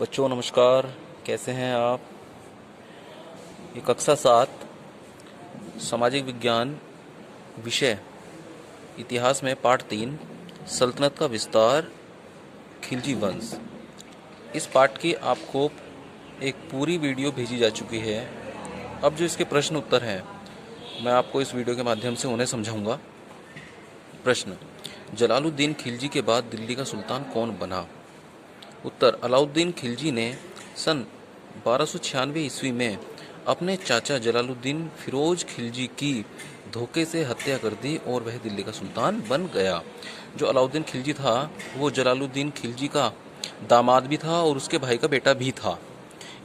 बच्चों नमस्कार, कैसे हैं आप। ये कक्षा 7 सामाजिक विज्ञान विषय इतिहास में पाठ 3 सल्तनत का विस्तार खिलजी वंश। इस पाठ की आपको एक पूरी वीडियो भेजी जा चुकी है। अब जो इसके प्रश्न उत्तर हैं मैं आपको इस वीडियो के माध्यम से उन्हें समझाऊंगा। प्रश्न: जलालुद्दीन खिलजी के बाद दिल्ली का सुल्तान कौन बना। उत्तर: अलाउद्दीन खिलजी ने सन 1296 ईस्वी में अपने चाचा जलालुद्दीन फिरोज खिलजी की धोखे से हत्या कर दी और वह दिल्ली का सुल्तान बन गया। जो अलाउद्दीन खिलजी था वो जलालुद्दीन खिलजी का दामाद भी था और उसके भाई का बेटा भी था।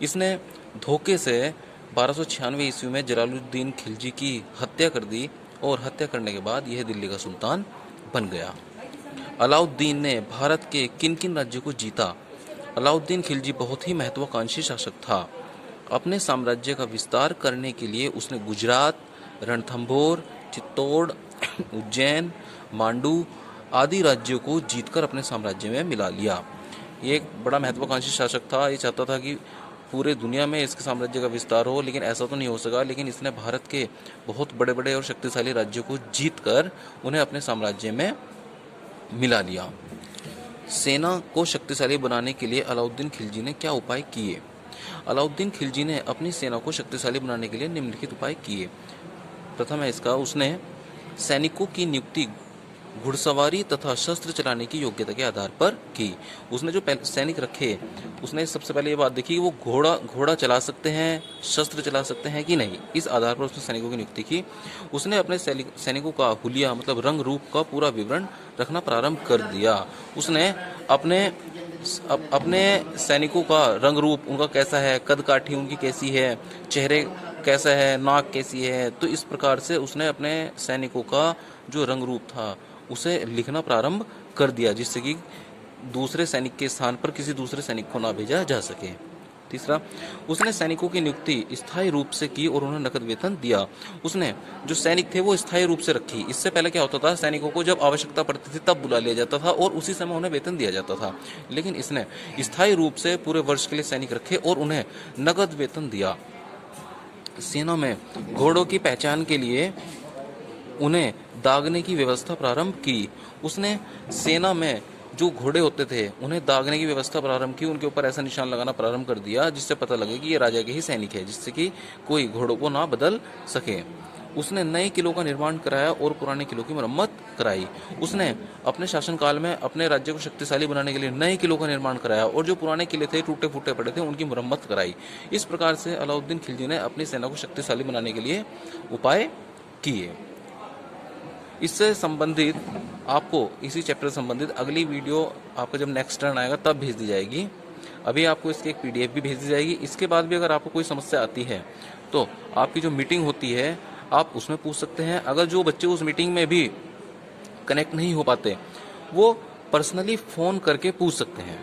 इसने धोखे से 1296 ईस्वी में जलालुद्दीन खिलजी की हत्या कर दी और हत्या करने के बाद यह दिल्ली का सुल्तान बन गया। अलाउद्दीन ने भारत के किन किन राज्यों को जीता। अलाउद्दीन खिलजी बहुत ही महत्वाकांक्षी शासक था। अपने साम्राज्य का विस्तार करने के लिए उसने गुजरात, रणथंभौर, चित्तौड़, उज्जैन, मांडू आदि राज्यों को जीतकर अपने साम्राज्य में मिला लिया। ये एक बड़ा महत्वाकांक्षी शासक था। ये चाहता था कि पूरे दुनिया में इसके साम्राज्य का विस्तार हो, लेकिन ऐसा तो नहीं हो सका। लेकिन इसने भारत के बहुत बड़े बड़े और शक्तिशाली राज्यों को जीतकर उन्हें अपने साम्राज्य में मिला लिया। सेना को शक्तिशाली बनाने के लिए अलाउद्दीन खिलजी ने क्या उपाय किए। अलाउद्दीन खिलजी ने अपनी सेना को शक्तिशाली बनाने के लिए निम्नलिखित उपाय किए। प्रथम है इसका, उसने सैनिकों की नियुक्ति घुड़सवारी तथा शस्त्र चलाने की योग्यता के आधार पर की। उसने जो सैनिक रखे उसने सबसे पहले ये बात देखी कि वो घोड़ा चला सकते हैं, शस्त्र चला सकते हैं कि नहीं। इस आधार पर उसने सैनिकों की नियुक्ति की। उसने अपने सैनिकों का हुलिया मतलब रंग रूप का पूरा विवरण रखना प्रारंभ कर दिया। उसने अपने सैनिकों का रंग रूप, उनका कैसा है, कद काठी उनकी कैसी है, चेहरे कैसा है, नाक कैसी है, तो इस प्रकार से उसने अपने सैनिकों का जो रंग रूप था उसे लिखना प्रारंभ कर दिया, जिससे कि दूसरे सैनिक के स्थान पर किसी दूसरे सैनिक को ना भेजा जा सके। तीसरा, उसने सैनिकों की नियुक्ति स्थायी रूप से की और उन्हें नकद वेतन दिया। उसने जो सैनिक थे वो स्थायी रूप से रखी। इससे पहले क्या होता था, सैनिकों को जब आवश्यकता पड़ती थी तब बुला लिया जाता था और उसी समय उन्हें वेतन दिया जाता था। लेकिन इसने स्थायी रूप से पूरे वर्ष के लिए सैनिक रखे और उन्हें नकद वेतन दिया। सेना में घोड़ों की पहचान के लिए उन्हें दागने की व्यवस्था प्रारंभ की। उसने सेना में जो घोड़े होते थे उन्हें दागने की व्यवस्था प्रारंभ की, उनके ऊपर ऐसा निशान लगाना प्रारंभ कर दिया जिससे पता लगे कि ये राजा के ही सैनिक है, जिससे कि कोई घोड़ों को ना बदल सके। उसने नए किलों का निर्माण कराया और पुराने किलों की मरम्मत कराई। उसने अपने शासनकाल में अपने राज्य को शक्तिशाली बनाने के लिए नए किलों का निर्माण कराया और जो पुराने किले थे, टूटे फूटे पड़े थे, उनकी मरम्मत कराई। इस प्रकार से अलाउद्दीन खिलजी ने अपनी सेना को शक्तिशाली बनाने के लिए उपाय किए। इससे संबंधित आपको इसी चैप्टर से संबंधित अगली वीडियो आपका जब नेक्स्ट टर्न आएगा तब भेज दी जाएगी। अभी आपको इसकी एक पीडीएफ भी भेज दी जाएगी। इसके बाद भी अगर आपको कोई समस्या आती है तो आपकी जो मीटिंग होती है आप उसमें पूछ सकते हैं। अगर जो बच्चे उस मीटिंग में भी कनेक्ट नहीं हो पाते वो पर्सनली फ़ोन करके पूछ सकते हैं।